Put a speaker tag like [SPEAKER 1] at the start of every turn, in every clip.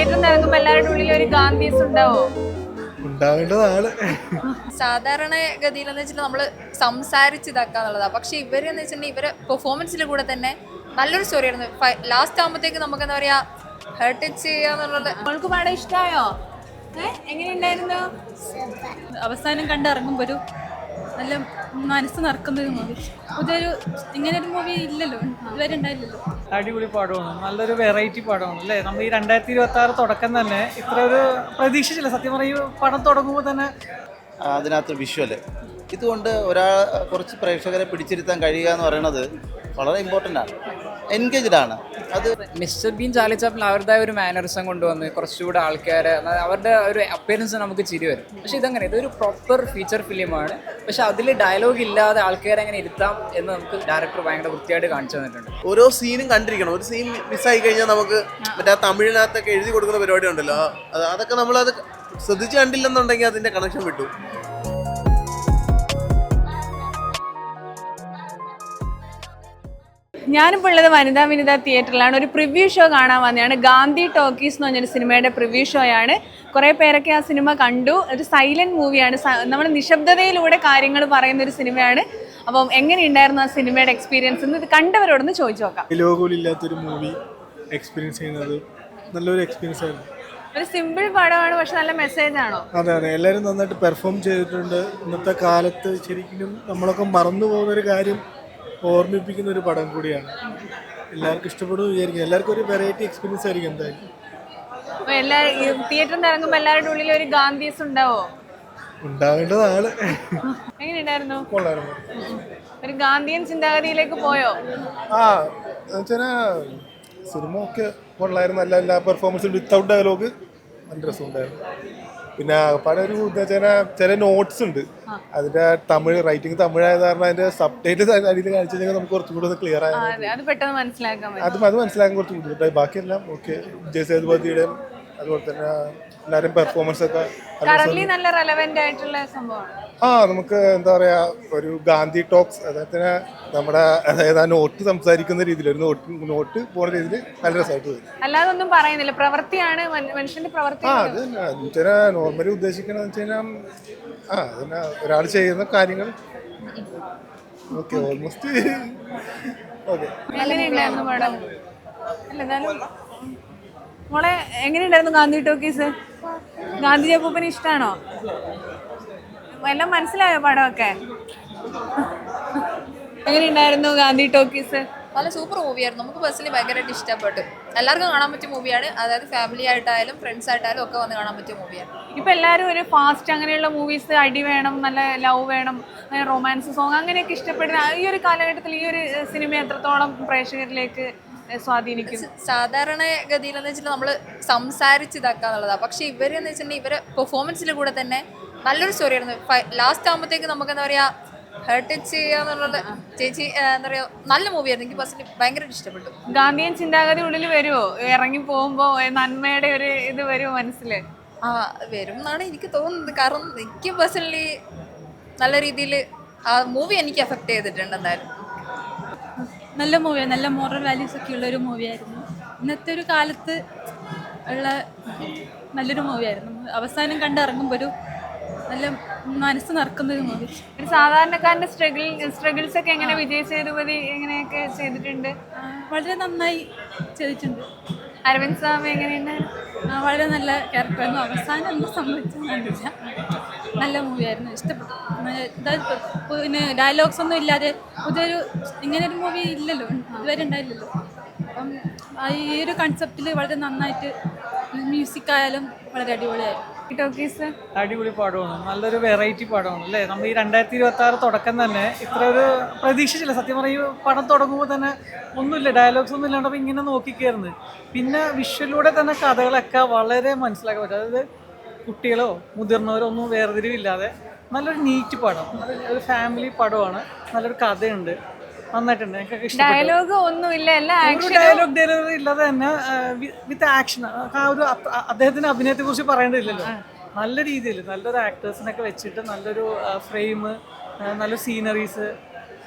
[SPEAKER 1] തിയേറ്ററിൽ നിന്ന് ഇറങ്ങുമ്പോൾ എല്ലാവരുടെ ഉള്ളിൽ ഒരു ഗാന്ധിയസ് ഉണ്ടാവോ?
[SPEAKER 2] ഉണ്ടാവേണ്ടതാണ്.
[SPEAKER 3] സാധാരണ ഗതിയിലെന്ന് വെച്ചിട്ട് നമ്മൾ സംസാരിച്ച് ഇതാക്കാന്നുള്ളതാണ്. പക്ഷെ ഇവരെന്ന് വെച്ചിട്ടുണ്ടെങ്കിൽ ഇവരെ പെർഫോമൻസിൽ കൂടെ തന്നെ നല്ലൊരു സ്റ്റോറി ആയിരുന്നു. ലാസ്റ്റ് ആകുമ്പോഴത്തേക്ക് നമുക്ക് എന്താ പറയാ ഹേർട്ട് ടച്ച് ചെയ്യാന്നുള്ളത്.
[SPEAKER 1] അവൾക്ക് പടം ഇഷ്ടമായോ? എങ്ങനെയുണ്ടായിരുന്നു?
[SPEAKER 4] അവസാനം കണ്ടിറങ്ങുമ്പോൾ ഒരു നല്ല മനസ്സ് നിറക്കുന്ന ഒരു മൂവി. പുതിയൊരു ഇങ്ങനൊരു മൂവി ഇല്ലല്ലോ, ഇതുവരെ ഉണ്ടായില്ലല്ലോ.
[SPEAKER 5] അടിപൊളി പടമാണ്, നല്ലൊരു വെറൈറ്റി പടമാണ് അല്ലേ. നമ്മൾ ഈ 2026 തുടക്കം തന്നെ ഇത്ര ഒരു പ്രതീക്ഷിച്ചില്ല സത്യം പറയും. പടം തുടങ്ങുമ്പോൾ തന്നെ
[SPEAKER 6] അതിനകത്ത് വിഷ്വല് ഇതുകൊണ്ട് കുറച്ച് പ്രേക്ഷകരെ പിടിച്ചിരുത്താൻ കഴിയുക എന്ന് പറയുന്നത് വളരെ ഇമ്പോർട്ടൻ്റ് ആണ്, എൻഗേജ്ഡ് ആണ്. അത്
[SPEAKER 7] മിസ്റ്റർ ബീൻ ചാർലി ചാപ്ലിൻ അവരുടെ ഒരു മാനറിസം കൊണ്ടുവന്ന് കുറച്ചുകൂടെ ആൾക്കാരെ അവരുടെ ഒരു അപ്പിയറൻസ് നമുക്ക് ചിരി വരും. പക്ഷെ ഇതങ്ങനെ ഇതൊരു പ്രോപ്പർ ഫീച്ചർ ഫിലിമാണ്. പക്ഷെ അതിൽ ഡയലോഗ് ഇല്ലാതെ ആൾക്കാരെ എങ്ങനെ ഇരുത്താം എന്ന് നമുക്ക് ഡയറക്ടർ ഭയങ്കര വൃത്തിയായിട്ട് കാണിച്ചു തന്നിട്ടുണ്ട്.
[SPEAKER 8] ഓരോ സീനും കണ്ടിരിക്കണം. ഒരു സീൻ മിസ്സായി കഴിഞ്ഞാൽ നമുക്ക് മറ്റേ തമിഴിനകത്തൊക്കെ എഴുതി കൊടുക്കുന്ന പരിപാടി ഉണ്ടല്ലോ, അതൊക്കെ നമ്മളത് ശ്രദ്ധിച്ച് കണ്ടില്ലെന്നുണ്ടെങ്കിൽ അതിൻ്റെ കണക്ഷൻ വിട്ടു.
[SPEAKER 1] ഞാനിപ്പോൾ ഉള്ളത് വനിതാ തിയേറ്ററിലാണ്. ഒരു പ്രിവ്യൂ ഷോ കാണാൻ വന്നതാണ്. ഗാന്ധി ടോക്കീസ് എന്ന് പറഞ്ഞൊരു സിനിമയുടെ പ്രിവ്യൂ ഷോയാണ്. കുറേ പേരൊക്കെ ആ സിനിമ കണ്ടു. ഒരു സൈലൻറ്റ് മൂവിയാണ്, നമ്മൾ നിശബ്ദതയിലൂടെ കാര്യങ്ങൾ പറയുന്ന ഒരു സിനിമയാണ്. അപ്പം എങ്ങനെയുണ്ടായിരുന്നു ആ സിനിമയുടെ എക്സ്പീരിയൻസ് എന്ന് ഇത് കണ്ടവരോടൊന്ന് ചോദിച്ചു നോക്കാം.
[SPEAKER 2] ലോകമില്ലാത്തൊരു മൂവി എക്സ്പീരിയൻസ് ചെയ്യുന്നത് നല്ലൊരു എക്സ്പീരിയൻസ് ആയിരുന്നു.
[SPEAKER 1] ഒരു സിമ്പിൾ പടമാണ്, പക്ഷെ നല്ല മെസ്സേജ് ആണോ?
[SPEAKER 2] അതെ അതെ, എല്ലാവരും നന്നായിട്ട് പെർഫോം ചെയ്തിട്ടുണ്ട്. ഇന്നത്തെ കാലത്ത് ശരിക്കും നമ്മളൊക്കെ മറന്നു പോകുന്നൊരു കാര്യം ഓർമ്മിപ്പിക്കുന്ന ഒരു പടം കൂടിയാണ്. എല്ലാവർക്കും ഇഷ്ടപ്പെടുമെന്ന് വിചാരിക്കും. എല്ലാവർക്കും ഒരു വെറൈറ്റി എക്സ്പീരിയൻസ് ആയിരിക്കും എന്തായാലും.
[SPEAKER 1] തിയേറ്ററിൽ നിന്ന് ഇറങ്ങുമ്പോൾ എല്ലാവരുടെ ഉള്ളിൽ ഒരു ഗാന്ധിയസ് ഉണ്ടാവോ?
[SPEAKER 2] ഉണ്ടാവേണ്ടതാണ്.
[SPEAKER 1] എങ്ങനെയുണ്ടായിരുന്നു?
[SPEAKER 2] കൊള്ളായിരുന്നു.
[SPEAKER 1] ഒരു ഗാന്ധിയൻ ചിന്താഗതിയിലേക്ക് പോയോ?
[SPEAKER 2] എന്നുവെച്ചാൽ സിനിമ ഒക്കെ കൊള്ളായിരുന്നു. നല്ല എല്ലാ പെർഫോമൻസും വിത്തൗട്ട് ഡയലോഗ് നല്ല രസമുണ്ടായിരുന്നു. പിന്നെ പല ഒരു ചില നോട്ട്സ് ഉണ്ട്, അതിന്റെ തമിഴ് റൈറ്റിംഗ് തമിഴായത് കാരണം അതിന്റെ സബ് ടൈറ്റിൽ അടിയിൽ കാണിച്ചു കഴിഞ്ഞാൽ നമുക്ക് കുറച്ചുകൂടെ ഒന്ന് ക്ലിയർ ആയി
[SPEAKER 1] അത് പെട്ടെന്ന് മനസ്സിലാക്കാൻ
[SPEAKER 2] അത് മനസ്സിലാക്കാൻ കുറച്ച് ബുദ്ധിമുട്ടായി. ബാക്കിയെല്ലാം ഓക്കെ. വിജയ് സേതുപതിയുടെയും അതുപോലെ തന്നെ എല്ലാവരും പെർഫോമൻസ് ഒക്കെ
[SPEAKER 1] നല്ല റെലവെന്റ് ആയിട്ടുള്ള സംഭവമാണ്.
[SPEAKER 2] നമുക്ക് എന്താ പറയാ ഒരു ഗാന്ധി ടോക്സ്, അതായത് നമ്മുടെ അതായത് ആ നോട്ട് സംസാരിക്കുന്ന രീതിയിൽ ഒരു നോട്ട് പോണ രീതിയിൽ നല്ല രസമായിട്ട് വരും.
[SPEAKER 1] അല്ലാതെ ഒന്നും പറയുന്നില്ല, പ്രവൃത്തിയാണ് മനുഷ്യന്റെ പ്രവൃത്തി.
[SPEAKER 2] അത് നോർമലി ഉദ്ദേശിക്കണെന്ന് വെച്ച് കഴിഞ്ഞാൽ അതിന് ഒരാൾ ചെയ്യുന്ന കാര്യങ്ങൾ ഓക്കെ ഓൾമോസ്റ്റ് ഓക്കെ.
[SPEAKER 1] എങ്ങനെയുണ്ടായിരുന്നു പടം? അല്ല എന്നാലും മോളെ എങ്ങനെയുണ്ടായിരുന്നു ഗാന്ധി ടോക്കീസ്? ഗാന്ധിജി അപ്പൂപ്പന് ഇഷ്ടമാണോ? എല്ലാം മനസ്സിലായോ പടമൊക്കെ? എങ്ങനെയുണ്ടായിരുന്നു ഗാന്ധി ടോക്കീസ്?
[SPEAKER 3] നല്ല സൂപ്പർ മൂവിയായിരുന്നു. നമുക്ക് പേഴ്സണലി ഭയങ്കരമായിട്ട് ഇഷ്ടപ്പെട്ടു. എല്ലാവർക്കും കാണാൻ പറ്റിയ മൂവിയാണ്. അതായത് ഫാമിലി ആയിട്ടായാലും ഫ്രണ്ട്സ് ആയിട്ടായാലും ഒക്കെ വന്ന് കാണാൻ പറ്റിയ മൂവിയാണ്.
[SPEAKER 1] ഇപ്പം എല്ലാവരും ഒരു ഫാസ്റ്റ് അങ്ങനെയുള്ള മൂവീസ്, അടി വേണം, നല്ല ലവ് വേണം, റൊമാൻസ് സോങ് അങ്ങനെയൊക്കെ ഇഷ്ടപ്പെടുന്ന ഈ ഒരു കാലഘട്ടത്തിൽ ഈ ഒരു സിനിമ എത്രത്തോളം പ്രേക്ഷകരിലേക്ക് സ്വാധീനിക്കും?
[SPEAKER 3] സാധാരണ ഗതിയിലെന്ന് വെച്ചിട്ട് നമ്മൾ സംസാരിച്ച് ഇതാക്കാന്നുള്ളതാണ്. പക്ഷെ ഇവരെന്ന് വെച്ചിട്ടുണ്ടെങ്കിൽ ഇവരെ പെർഫോമൻസിൽ കൂടെ തന്നെ നല്ലൊരു സ്റ്റോറി ആയിരുന്നു. ലാസ്റ്റ് ആകുമ്പോഴത്തേക്ക് നമുക്ക് എന്താ പറയാ ഹേർട്ട് ടച്ച് ചെയ്യാന്നുള്ളത്. ചേച്ചി എന്താ പറയുക, നല്ല മൂവിയായിരുന്നു. എനിക്ക് പേഴ്സണലി ഭയങ്കരമായിട്ട് ഇഷ്ടപ്പെട്ടു.
[SPEAKER 1] ഗാന്ധിയൻ ചിന്താഗതി ഉള്ളിൽ വരുമോ? ഇറങ്ങി പോകുമ്പോൾ നന്മയുടെ ഒരു ഇത് വരുമോ മനസ്സിൽ?
[SPEAKER 3] വരും എന്നാണ് എനിക്ക് തോന്നുന്നത്. കാരണം എനിക്ക് പേഴ്സണലി നല്ല രീതിയിൽ ആ മൂവി എനിക്ക് എഫക്റ്റ് ചെയ്തിട്ടുണ്ട്. എന്തായാലും
[SPEAKER 4] നല്ല മൂവിയാണ്, നല്ല മോറൽ വാല്യൂസ് ഒക്കെ ഉള്ളൊരു മൂവിയായിരുന്നു. ഇന്നത്തെ ഒരു കാലത്ത് ഉള്ള നല്ലൊരു മൂവിയായിരുന്നു. അവസാനം കണ്ടിറങ്ങുമ്പോൾ ഒരു നല്ല മനസ്സ് നിറക്കുന്ന ഒരു മൂവി.
[SPEAKER 1] ഒരു സാധാരണക്കാരൻ്റെ സ്ട്രഗിൾസ് ഒക്കെ എങ്ങനെ വിജയ് സേതുപതി എങ്ങനെയൊക്കെ ചെയ്തിട്ടുണ്ട്?
[SPEAKER 4] വളരെ നന്നായി ചെയ്തിട്ടുണ്ട്.
[SPEAKER 1] അരവിന്ദ് സ്വാമി എങ്ങനെയുണ്ട്?
[SPEAKER 4] വളരെ നല്ല ക്യാരക്ടറായിരുന്നു. അവസാനം ഒന്നും സംഭവിച്ചില്ല. നല്ല മൂവിയായിരുന്നു, ഇഷ്ടപ്പെട്ടു. പിന്നെ ഡയലോഗ്സ് ഒന്നും ഇല്ലാതെ പുതിയൊരു ഇങ്ങനൊരു മൂവി ഇല്ലല്ലോ, ഇതുവരെ ഉണ്ടായില്ലല്ലോ. അപ്പം ഈ ഒരു കൺസെപ്റ്റിൽ വളരെ നന്നായിട്ട് മ്യൂസിക് ആയാലും വളരെ അടിപൊളിയായിരുന്നു.
[SPEAKER 1] ടോക്കീസ്
[SPEAKER 5] അടിപൊളി പടമാണ്, നല്ലൊരു വെറൈറ്റി പടമാണ് അല്ലേ. നമ്മൾ ഈ 2026 തുടക്കം തന്നെ ഇത്ര ഒരു പ്രതീക്ഷിച്ചില്ല സത്യം പറയും. പടം തുടങ്ങുമ്പോൾ തന്നെ ഒന്നുമില്ല, ഡയലോഗ്സ് ഒന്നും ഇല്ലാണ്ടപ്പോൾ ഇങ്ങനെ നോക്കിക്കയറുന്നത്. പിന്നെ വിഷ്വലിലൂടെ തന്നെ കഥകളൊക്കെ വളരെ മനസ്സിലാക്കാൻ പറ്റും. അതായത് കുട്ടികളോ മുതിർന്നവരോ ഒന്നും വേർതിരിവില്ലാതെ നല്ലൊരു നീറ്റ് പടം, ഒരു ഫാമിലി പടമാണ്. നല്ലൊരു കഥയുണ്ട്, നന്നായിട്ടുണ്ട്. എനിക്കൊക്കെ ഇഷ്ടപ്പെട്ടു.
[SPEAKER 1] ഡയലോഗ് ഒന്നുമില്ല,
[SPEAKER 5] ഡയലോഗ് ഡെലിവറി ഇല്ലാതെ തന്നെ വിത്ത് ആക്ഷൻ. ആ ഒരു അദ്ദേഹത്തിന്റെ അഭിനയത്തെ കുറിച്ച് പറയേണ്ടതില്ലല്ലോ. നല്ല രീതിയിൽ നല്ലൊരു ആക്ടേഴ്സിനൊക്കെ വെച്ചിട്ട് നല്ലൊരു ഫ്രെയിം, നല്ലൊരു സീനറീസ്,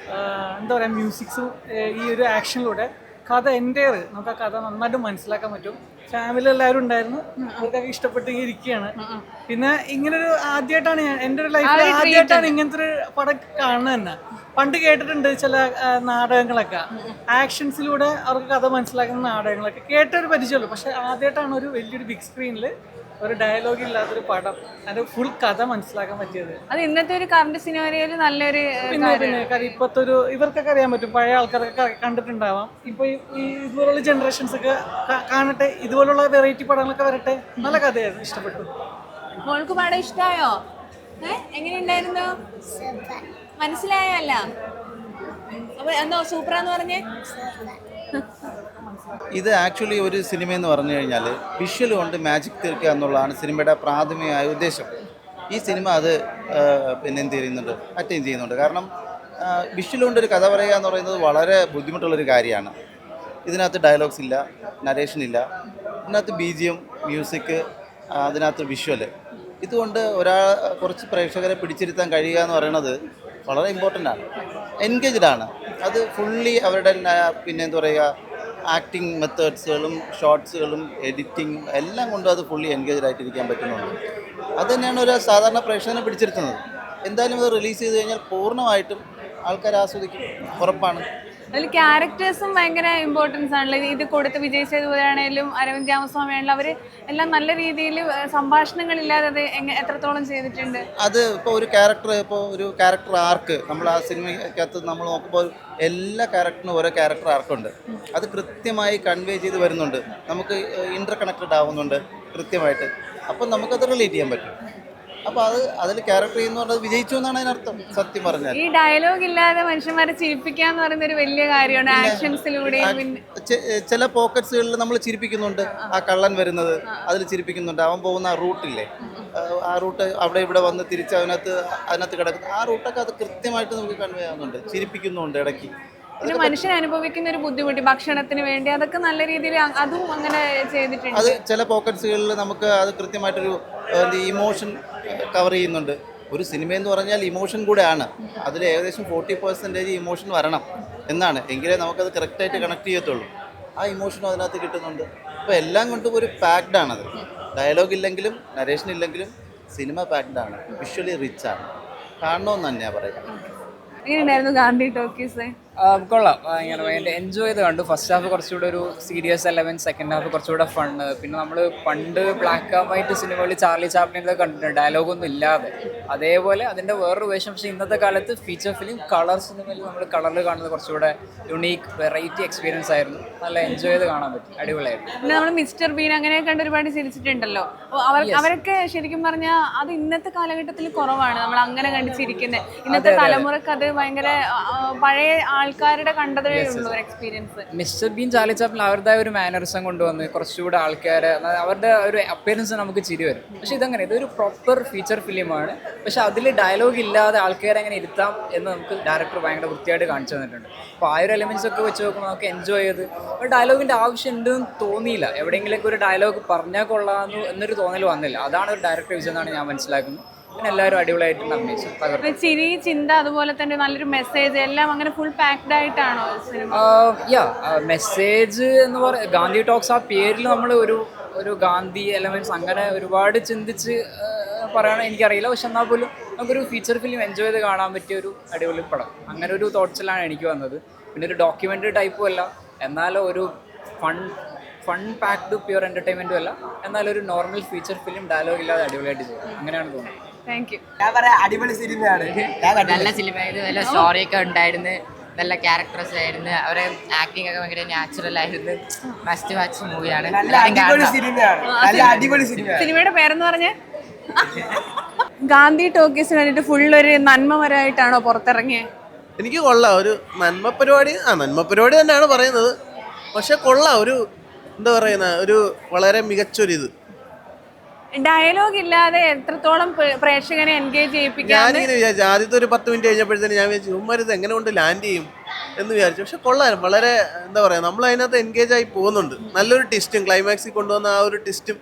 [SPEAKER 5] എന്താ പറയുക മ്യൂസിക്സും ഈ ഒരു ആക്ഷനിലൂടെ കഥ എൻ്റെയർ നമുക്ക് ആ കഥ നന്നായിട്ട് മനസ്സിലാക്കാൻ പറ്റും. ഫാമിലി എല്ലാവരും ഉണ്ടായിരുന്നു. അവർക്കൊക്കെ ഇഷ്ടപ്പെട്ട് ഇരിക്കുകയാണ്. പിന്നെ ഇങ്ങനൊരു ആദ്യമായിട്ടാണ് എൻ്റെ ഒരു ലൈഫിൽ ആദ്യമായിട്ടാണ് ഇങ്ങനത്തെ ഒരു പടം കാണുന്നത് തന്നെ. പണ്ട് കേട്ടിട്ടുണ്ട് ചില നാടകങ്ങളൊക്കെ, ആക്ഷൻസിലൂടെ അവർക്ക് കഥ മനസ്സിലാക്കുന്ന നാടകങ്ങളൊക്കെ കേട്ടൊരു പരിചയമുള്ളൂ. പക്ഷെ ആദ്യമായിട്ടാണ് ഒരു വലിയൊരു ബിഗ് സ്ക്രീനിൽ ഒരു ഡയലോഗ് ഇല്ലാത്തൊരു പടം അതിന്റെ ഫുൾ കഥ മനസ്സിലാക്കാൻ പറ്റിയത്.
[SPEAKER 1] അത് ഇന്നത്തെ ഒരു കറണ്ട് സിനിമയിൽ നല്ലൊരു
[SPEAKER 5] പിന്നെ കാര്യം ഇപ്പോഴത്തെ ഒരു ഇവർക്കൊക്കെ അറിയാൻ പറ്റും, പഴയ ആൾക്കാരൊക്കെ കണ്ടിട്ടുണ്ടാവാം. ഇപ്പൊ ഈ ഇതുപോലുള്ള ജനറേഷൻസ് ഒക്കെ കാണട്ടെ, ഇതുപോലുള്ള വെറൈറ്റി പടങ്ങളൊക്കെ വരട്ടെ. നല്ല കഥയായിരുന്നു, ഇഷ്ടപ്പെട്ടു.
[SPEAKER 1] മോൾക്ക് പടം ഇഷ്ടായോ? എങ്ങനെയുണ്ടായിരുന്നു? മനസ്സിലായല്ല? അപ്പൊ എന്താ സൂപ്പറാന്ന് പറഞ്ഞേ?
[SPEAKER 6] ഇത് ആക്ച്വലി ഒരു സിനിമ എന്ന് പറഞ്ഞു കഴിഞ്ഞാൽ വിഷ്വൽ കൊണ്ട് മാജിക് തീർക്കുക എന്നുള്ളതാണ് സിനിമയുടെ പ്രാഥമികമായ ഉദ്ദേശം. ഈ സിനിമ അത് പിന്നെ എന്ത് ചെയ്യുന്നുണ്ട്, അറ്റൈൻ ചെയ്യുന്നുണ്ട്. കാരണം വിഷ്വൽ കൊണ്ട് ഒരു കഥ പറയുക എന്ന് പറയുന്നത് വളരെ ബുദ്ധിമുട്ടുള്ളൊരു കാര്യമാണ്. ഇതിനകത്ത് ഡയലോഗ്സ് ഇല്ല, നരേഷൻ ഇല്ല, ഇതിനകത്ത് BGM, മ്യൂസിക്, അതിനകത്ത് വിഷ്വൽ. ഇതുകൊണ്ട് കുറച്ച് പ്രേക്ഷകരെ പിടിച്ചിരുത്താൻ കഴിയുക എന്ന് പറയുന്നത് വളരെ ഇമ്പോർട്ടൻ്റ് ആണ്. എൻഗേജ്ഡ് ആണ്. അത് ഫുള്ളി അവരുടെ പിന്നെ എന്താ പറയുക, ആക്ടിങ് മെത്തേഡ്സുകളും ഷോർട്സുകളും എഡിറ്റിംഗ് എല്ലാം കൊണ്ടും അത് ഫുള്ളി എൻഗേജ്ഡ് ആയിട്ടിരിക്കാൻ പറ്റുന്നുണ്ട്. അത് തന്നെയാണ് ഒരു സാധാരണ പ്രേക്ഷകനെ പിടിച്ചിരുത്തുന്നത്. എന്തായാലും അത് റിലീസ് ചെയ്ത് കഴിഞ്ഞാൽ പൂർണ്ണമായിട്ടും ആൾക്കാർ ആസ്വദിക്കും, ഉറപ്പാണ്.
[SPEAKER 1] അതിൽ ക്യാരക്ടേഴ്സും ഭയങ്കര ഇമ്പോർട്ടൻസ് ആണല്ലോ. ഇത് കൊടുത്ത് വിജയ് സേതുപതിയാണേലും അരവിന്ദ് രാമസ്വാമി ആണെങ്കിലും അവർ എല്ലാം നല്ല രീതിയിൽ സംഭാഷണങ്ങളില്ലാതെ അത് എത്രത്തോളം ചെയ്തിട്ടുണ്ട്.
[SPEAKER 6] അത് ഇപ്പോൾ ഒരു ക്യാരക്ടർ ആർക്ക് നമ്മൾ ആ സിനിമയ്ക്കകത്ത് നമ്മൾ നോക്കുമ്പോൾ എല്ലാ ക്യാരക്ടറിനും ഓരോ ക്യാരക്ടർ ആർക്കുണ്ട്. അത് കൃത്യമായി കൺവേ ചെയ്ത് വരുന്നുണ്ട്, നമുക്ക് ഇൻ്റർ കണക്റ്റഡ് ആവുന്നുണ്ട് കൃത്യമായിട്ട്. അപ്പം നമുക്കത് റിലേറ്റ് ചെയ്യാൻ പറ്റും. അപ്പോൾ അതിൽ ക്യാരക്ടർ ചെയ്യുന്ന പറഞ്ഞത് വിജയിച്ചു എന്നാണ് അതിനർത്ഥം, സത്യം പറഞ്ഞാൽ.
[SPEAKER 1] ഈ ഡയലോഗ് ഇല്ലാതെ മനുഷ്യന്മാരെ ചിരിപ്പിക്കുക എന്ന് പറയുന്ന ഒരു വലിയ കാര്യമാണ്. ആക്ഷൻസിലൂടെയും
[SPEAKER 6] ചില പോക്കറ്റ്സുകളിൽ നമ്മൾ ചിരിപ്പിക്കുന്നുണ്ട്. ആ കള്ളൻ വരുന്നത് അതിൽ ചിരിപ്പിക്കുന്നുണ്ട്. അവൻ പോകുന്ന ആ റൂട്ടില്ലേ, ആ റൂട്ട് അവിടെ ഇവിടെ വന്ന് തിരിച്ച് അതിനകത്ത് കിടക്കുന്ന ആ റൂട്ടൊക്കെ അത് കൃത്യമായിട്ട് നമുക്ക് കൺവേ ആവുന്നുണ്ട്, ചിരിപ്പിക്കുന്നുണ്ട് ഇടയ്ക്ക്.
[SPEAKER 1] പിന്നെ മനുഷ്യൻ അനുഭവിക്കുന്ന ഒരു ബുദ്ധിമുട്ട് ഭക്ഷണത്തിന് വേണ്ടി, അതൊക്കെ നല്ല രീതിയിൽ അതും അങ്ങനെ ചെയ്തിട്ടുണ്ട്.
[SPEAKER 6] അത് ചില പോക്കറ്റ്സുകളിൽ നമുക്ക് അത് കൃത്യമായിട്ടൊരു ഇമോഷൻ കവർ ചെയ്യുന്നുണ്ട്. ഒരു സിനിമ എന്ന് പറഞ്ഞാൽ ഇമോഷൻ കൂടെയാണ്. അതിൽ ഏകദേശം 40% ഇമോഷൻ വരണം എന്നാണ്, എങ്കിലേ നമുക്കത് കറക്റ്റായിട്ട് കണക്ട് ചെയ്യത്തുള്ളൂ. ആ ഇമോഷനും അതിനകത്ത് കിട്ടുന്നുണ്ട്. അപ്പോൾ എല്ലാം കൊണ്ടും ഒരു പാക്ഡ് ആണത്. ഡയലോഗ് ഇല്ലെങ്കിലും നരേഷൻ ഇല്ലെങ്കിലും സിനിമ പാക്ഡ് ആണ്, വിഷ്വലി റിച്ച് ആണ്. കാണണമെന്ന് തന്നെയാണ് പറയുന്നത്.
[SPEAKER 1] എങ്ങനെയുണ്ടായിരുന്നു ഗാന്ധി ടോക്കീസ്?
[SPEAKER 7] കൊള്ളാം, ഇങ്ങനെ എൻജോയ് ചെയ്ത് കണ്ടു. ഫസ്റ്റ് ഹാഫ് കുറച്ചുകൂടെ ഒരു സീരിയസ് എലമെന്റ്, സെക്കൻഡ് ഹാഫ് കുറച്ചുകൂടെ ഫണ്ണ്. പിന്നെ നമ്മൾ പണ്ട് ബ്ലാക്ക് ആൻഡ് വൈറ്റ് സിനിമകളിൽ ചാർലി ചാപ്ലിനൊക്കെ കണ്ടിട്ടുണ്ട്, ഡയലോഗൊന്നും ഇല്ലാതെ. അതേപോലെ അതിൻ്റെ വേറൊരു വേഷം. പക്ഷേ ഇന്നത്തെ കാലത്ത് ഫീച്ചർ ഫിലിം കളർ സിനിമയിൽ നമ്മൾ കളറിൽ കാണുന്നത് കുറച്ചുകൂടെ യുണീക്ക് വെറൈറ്റി എക്സ്പീരിയൻസ് ആയിരുന്നു. നല്ല എൻജോയ് ചെയ്ത് കാണാൻ പറ്റും, അടിപൊളിയായിരുന്നു.
[SPEAKER 1] പിന്നെ നമ്മൾ മിസ്റ്റർ ബീൻ അങ്ങനെയൊക്കെ കണ്ട് ഒരുപാട് ചിരിച്ചിട്ടുണ്ടല്ലോ. അവരൊക്കെ ശരിക്കും പറഞ്ഞാൽ അത് ഇന്നത്തെ കാലഘട്ടത്തിൽ കുറവാണ് നമ്മൾ അങ്ങനെ കണ്ട് ചിരിക്കുന്നത്. ഇന്നത്തെ തലമുറക്ക് അത് ഭയങ്കര പഴയ ആൾക്കാരുടെ കണ്ടതേ ഉള്ളൂ ഒരു experience.
[SPEAKER 7] Mister Bean, Charlie Chaplin അവരുടേതായ ഒരു മാനറിസം കൊണ്ടുവന്ന് കുറച്ചുകൂടെ ആൾക്കാരെ, അവരുടെ ഒരു അപ്പിയറൻസ് നമുക്ക് ചിരി വരും. പക്ഷെ ഇതങ്ങനെ, ഇതൊരു പ്രോപ്പർ ഫീച്ചർ ഫിലിമാണ്. പക്ഷെ അതിൽ ഡയലോഗ് ഇല്ലാതെ ആൾക്കാരെ അങ്ങനെ ഇരുത്താം എന്ന് നമുക്ക് ഡയറക്ടർ ഭയങ്കര വൃത്തിയായിട്ട് കാണിച്ചു തന്നിട്ടുണ്ട്. അപ്പോൾ ആ ഒരു എലിമെൻറ്റ്സ് ഒക്കെ വെച്ച് നോക്കുമ്പോൾ നമുക്ക് എൻജോയ് ചെയ്ത്, ഒരു ഡയലോഗിൻ്റെ ആവശ്യം ഉണ്ടെന്ന് തോന്നിയില്ല. എവിടെയെങ്കിലൊക്കെ ഒരു ഡയലോഗ് പറഞ്ഞാൽ കൊള്ളാമെന്ന് എന്നൊരു തോന്നൽ വന്നില്ല. അതാണ് ഒരു ഡയറക്ടർ വിജയെന്നാണ് ഞാൻ മനസ്സിലാക്കുന്നത്. പിന്നെ എല്ലാവരും അടിപൊളിയായിട്ട് അഭിനയിച്ചു.
[SPEAKER 1] ചിരി, ചിന്ത, അതുപോലെ തന്നെ നല്ലൊരു മെസ്സേജ് എല്ലാം അങ്ങനെ ഫുൾ പാക്ഡ് ആയിട്ടാണോ സിനിമ?
[SPEAKER 7] മെസ്സേജ് എന്ന് പറയുക, ഗാന്ധി ടോക്സ് ആ പേരിൽ നമ്മൾ ഒരു ഗാന്ധി എലമെന്റ്സ് അങ്ങനെ ഒരുപാട് ചിന്തിച്ച് പറയണം എനിക്കറിയില്ല. പക്ഷെ എന്നാൽ പോലും നമുക്കൊരു ഫീച്ചർ ഫിലിം എൻജോയ് ചെയ്ത് കാണാൻ പറ്റിയ ഒരു അടിപൊളി പടം, അങ്ങനെ ഒരു തോട്ട്സിലാണ് എനിക്ക് വന്നത്. പിന്നെ ഒരു ഡോക്യുമെൻ്ററി ടൈപ്പും അല്ല, എന്നാലും ഒരു ഫൺ പാക്ഡ് പ്യുവർ എൻ്റർടൈൻമെൻറ്റും അല്ല, എന്നാലും ഒരു നോർമൽ ഫീച്ചർ ഫിലിം ഡയലോഗ് ഇല്ലാതെ അടിപൊളിയായിട്ട് ചെയ്യും. അങ്ങനെയാണ് തോന്നുന്നത്.
[SPEAKER 1] Thank you.
[SPEAKER 9] അടിപൊളി സിനിമയാണ്, നല്ല സിനിമയായിരുന്നു. നല്ല സ്റ്റോറിയൊക്കെ ഉണ്ടായിരുന്നു, നല്ല ക്യാരക്ടേഴ്സ് ആയിരുന്നു, അവരെ ആക്ടിങ് ഒക്കെ ഭയങ്കര നാച്ചുറൽ ആയിരുന്നു. മസ്റ്റ് വാച്ച് മൂവിയാണ്.
[SPEAKER 1] സിനിമയുടെ പേരെന്ന് പറഞ്ഞേ? ഗാന്ധി ടോക്കീസ് കണ്ടിട്ട് ഫുൾ ഒരു നന്മമരമായിട്ടാണോ പുറത്തിറങ്ങിയത്?
[SPEAKER 8] എനിക്ക് കൊള്ളാം, ഒരു നന്മ പരിപാടി തന്നെയാണ് പറയുന്നത്. പക്ഷെ കൊള്ളാം, ഒരു എന്താ പറയുന്ന ഒരു വളരെ മികച്ചൊരിത്.
[SPEAKER 1] ഡയലോഗ് ഇല്ലാതെ എത്രത്തോളം പ്രേക്ഷകനെ എൻഗേജ് ചെയ്യിപ്പിക്കാൻ
[SPEAKER 8] ഞാനിങ്ങനെ വിചാരിച്ചു, ആദ്യത്തെ ഒരു 10 മിനിറ്റ് കഴിഞ്ഞപ്പോഴത്തേന് ഞാൻ വിചാരിച്ചു ഉമ്മാരിത് എങ്ങനെ കൊണ്ട് ലാൻഡ് ചെയ്യും എന്ന് വിചാരിച്ചു. പക്ഷെ കൊള്ളാം, വളരെ എന്താ പറയുക, നമ്മൾ അതിനകത്ത് എൻഗേജ് ആയി പോകുന്നുണ്ട്. നല്ലൊരു ട്വിസ്റ്റും ക്ലൈമാക്സിൽ കൊണ്ടുവന്ന ആ ഒരു ട്വിസ്റ്റും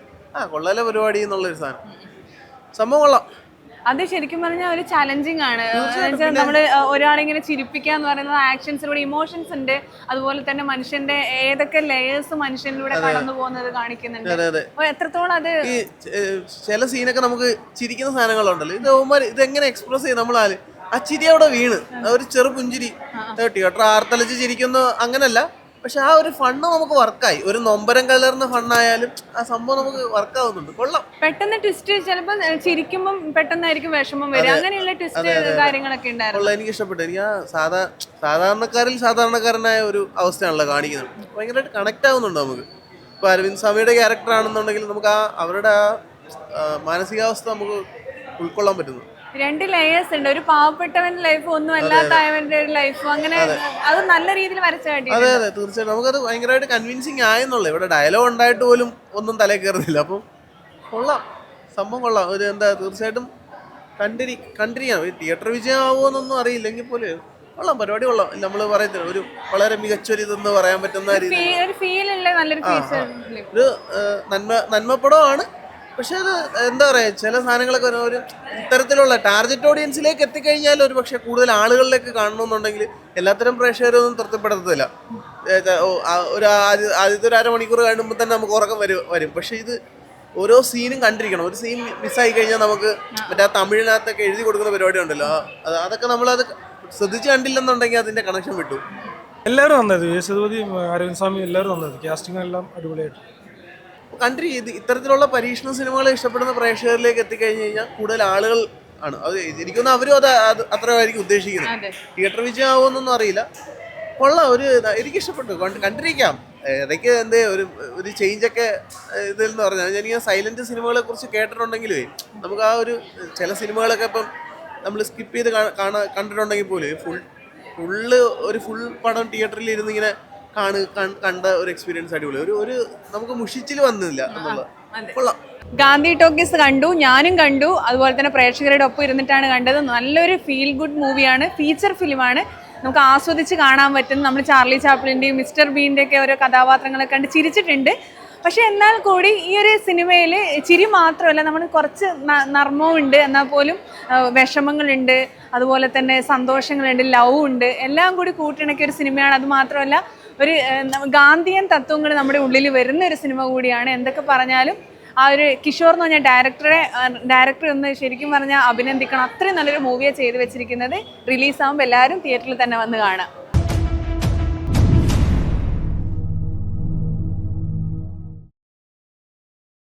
[SPEAKER 8] കൊള്ളാല പരിപാടി എന്നുള്ളൊരു സാധനം, സംഭവം കൊള്ളാം.
[SPEAKER 1] അത് ശരിക്കും പറഞ്ഞാൽ ഒരു ചലഞ്ചിങ് ആണ്. നമ്മൾ ഒരാളിങ്ങനെ ചിരിപ്പിക്കുക എന്ന് പറയുന്നത് ആക്ഷൻസിലൂടെ ഇമോഷൻസ് ഉണ്ട്, അതുപോലെ തന്നെ മനുഷ്യന്റെ ഏതൊക്കെ ലെയേഴ്സ് മനുഷ്യനിലൂടെ കടന്നു പോകുന്നത് കാണിക്കുന്നുണ്ട്. അപ്പൊ എത്രത്തോളം അത്
[SPEAKER 8] ഈ ചില സീനൊക്കെ നമുക്ക് ചിരിക്കുന്ന സാധനങ്ങളുണ്ടല്ലോ, ഇതെങ്ങനെ എക്സ്പ്രസ് ചെയ്യും നമ്മളാല് ആ ചിരി അവിടെ വീണ് ഒരു ചെറു പുഞ്ചിരി തിയേറ്റർ ആർത്തലിച്ച് ചിരിക്കുന്നു അങ്ങനല്ല, പക്ഷെ ആ ഒരു ഫണ്ണ് നമുക്ക് വർക്കായി. ഒരു നൊമ്പരം കലർന്ന ഫണ്ണായാലും ആ സംഭവം നമുക്ക് വർക്കാവുന്നുണ്ട്. കൊള്ളാം.
[SPEAKER 1] പെട്ടെന്ന് ട്വിസ്റ്റ് ചിലപ്പോൾ ചിരിക്കുമ്പോൾ പെട്ടെന്നായിരിക്കും വിഷമം വരും, അങ്ങനെയുള്ള ട്വിസ്റ്റ് കാര്യങ്ങളൊക്കെ ഉണ്ടായിരുന്നു.
[SPEAKER 8] എനിക്ക് ഇഷ്ടപ്പെട്ടു. എനിക്ക് ആ സാധാരണക്കാരിൽ സാധാരണക്കാരനായ ഒരു അവസ്ഥയാണല്ലോ കാണിക്കുന്നത്. ഭയങ്കരമായിട്ട് കണക്ട് ആവുന്നുണ്ട് നമുക്ക്. ഇപ്പൊ അരവിന്ദ് സ്വാമിയുടെ ക്യാരക്ടർ ആണെന്നുണ്ടെങ്കിൽ നമുക്ക് ആ അവരുടെ ആ മാനസികാവസ്ഥ നമുക്ക് ഉൾക്കൊള്ളാൻ പറ്റുന്നു.
[SPEAKER 1] 2 ലേയേഴ്സ് ഉണ്ട്. ഒരു പാവപ്പെട്ടവന്റെ ലൈഫ്, ഒന്നും അല്ലാത്തവന്റെ ലൈഫ്, അങ്ങനെ അത് നല്ല രീതിയിൽ വരച്ച
[SPEAKER 8] അതെ തീർച്ചയായിട്ടും നമുക്കത് ഭയങ്കരമായിട്ട് കൺവിൻസിങ് ആയെന്നുള്ളത്. ഇവിടെ ഡയലോഗ് ഉണ്ടായിട്ട് പോലും ഒന്നും തലയിൽ കയറുന്നില്ല. അപ്പം കൊള്ളാം, സംഭവം കൊള്ളാം. ഒരു എന്താ തീർച്ചയായിട്ടും കണ്ടിരിക്കണം. തിയേറ്റർ വിജയം ആവുമോന്നൊന്നും അറിയില്ലെങ്കിൽ പോലും കൊള്ളാം, പരിപാടി കൊള്ളാം. നമ്മൾ പറയത്തില്ല ഒരു വളരെ മികച്ചൊരു ഇതെന്ന് പറയാൻ പറ്റുന്ന ഒരു നന്മപ്പടമാണ്. പക്ഷെ അത് എന്താ പറയാ, ചില സാധനങ്ങളൊക്കെ ഒരു ഇത്തരത്തിലുള്ള ടാർഗറ്റ് ഓഡിയൻസിലേക്ക് എത്തിക്കഴിഞ്ഞാൽ ഒരു പക്ഷെ കൂടുതൽ ആളുകളിലേക്ക് കാണണമെന്നുണ്ടെങ്കിൽ എല്ലാത്തരം പ്രേക്ഷകരൊന്നും തൃപ്തിപ്പെടുത്തത്തില്ല. ഒരു ആദ്യത്തെ ഒരു അരമണിക്കൂർ കഴിയുമ്പോൾ തന്നെ നമുക്ക് ഉറക്കം വരും. പക്ഷെ ഇത് ഓരോ സീനും കണ്ടിരിക്കണം. ഒരു സീൻ മിസ്സായി കഴിഞ്ഞാൽ നമുക്ക് മറ്റേ തമിഴിനകത്തൊക്കെ എഴുതി കൊടുക്കുന്ന പരിപാടി ഉണ്ടല്ലോ, അതൊക്കെ നമ്മളത് ശ്രദ്ധിച്ച് കണ്ടില്ലെന്നുണ്ടെങ്കിൽ അതിന്റെ കണക്ഷൻ വിട്ടു.
[SPEAKER 10] എല്ലാവരും നന്നായത്, യേശുദൂതി, അരവിന്ദ് സ്വാമി എല്ലാവരും നന്നായത്, കാസ്റ്റിംഗ് എല്ലാം അടിപൊളിയായിട്ട്
[SPEAKER 8] ഇത്തരത്തിലുള്ള പരീക്ഷണ സിനിമകൾ ഇഷ്ടപ്പെടുന്ന പ്രേക്ഷകരിലേക്ക് എത്തിക്കഴിഞ്ഞ് കഴിഞ്ഞാൽ കൂടുതൽ ആളുകൾ ആണ് അത്. എനിക്കൊന്നും അവരും അത് അത്രമായിരിക്കും ഉദ്ദേശിക്കുന്നത്. തിയേറ്റർ വിജയം ആവുമെന്നൊന്നും അറിയില്ല. കൊള്ളാം, എനിക്കിഷ്ടപ്പെട്ടു, കണ്ടിരിക്കാം. ഇടയ്ക്ക് ഒരു ചേഞ്ചൊക്കെ ഇതിൽ എന്ന് പറഞ്ഞാൽ എനിക്ക് സൈലന്റ് സിനിമകളെ കുറിച്ച് കേട്ടിട്ടുണ്ടെങ്കിലേ നമുക്ക് ആ ഒരു ചില സിനിമകളൊക്കെ ഇപ്പം നമ്മൾ സ്കിപ്പ് ചെയ്ത് കണ്ടിട്ടുണ്ടെങ്കിൽ പോലും ഫുൾ പടം തിയേറ്ററിൽ ഇരുന്ന് ഇങ്ങനെ കണ്ട ഒരു എക്സ്പീരിയൻസ് അടിപൊളി. ഒരു നമുക്ക് മുഷിച്ചിൽ വന്നില്ല എന്നുള്ളത്. കൊള്ളാം.
[SPEAKER 1] ഗാന്ധി ടോക്കീസ് കണ്ടു, ഞാനും കണ്ടു, അതുപോലെ തന്നെ പ്രേക്ഷകരുടെ ഒപ്പം ഇരുന്നിട്ടാണ് കണ്ടത്. നല്ലൊരു ഫീൽ ഗുഡ് മൂവിയാണ്, ഫീച്ചർ ഫിലിമാണ്, നമുക്ക് ആസ്വദിച്ച് കാണാൻ പറ്റും. നമ്മൾ ചാർലി ചാപ്ലിൻ്റെയും മിസ്റ്റർ ബീൻ്റെയൊക്കെ ഓരോ കഥാപാത്രങ്ങളൊക്കെ കണ്ട് ചിരിച്ചിട്ടുണ്ട്. പക്ഷെ എന്നാൽ കൂടി ഈ ഒരു സിനിമയിൽ ചിരി മാത്രമല്ല, നമ്മൾ കുറച്ച് നർമ്മമുണ്ട്, എന്നാൽ പോലും വിഷമങ്ങളുണ്ട്, അതുപോലെ തന്നെ സന്തോഷങ്ങളുണ്ട്, ലവ് ഉണ്ട്, എല്ലാം കൂടി കൂട്ടിണക്കിയ ഒരു സിനിമയാണ്. അത് മാത്രമല്ല ഒരു ഗാന്ധിയൻ തത്വങ്ങൾ നമ്മുടെ ഉള്ളിൽ വരുന്ന ഒരു സിനിമ കൂടിയാണ്. എന്തൊക്കെ പറഞ്ഞാലും ആ ഒരു കിഷോർ എന്ന് പറഞ്ഞ ഡയറക്ടറെ ഒന്ന് ശരിക്കും പറഞ്ഞാൽ അഭിനന്ദിക്കണം. അത്രയും നല്ലൊരു മൂവിയാണ് ചെയ്ത് വെച്ചിരിക്കുന്നത്. റിലീസാകുമ്പോൾ എല്ലാവരും തിയേറ്ററിൽ തന്നെ വന്ന് കാണാം.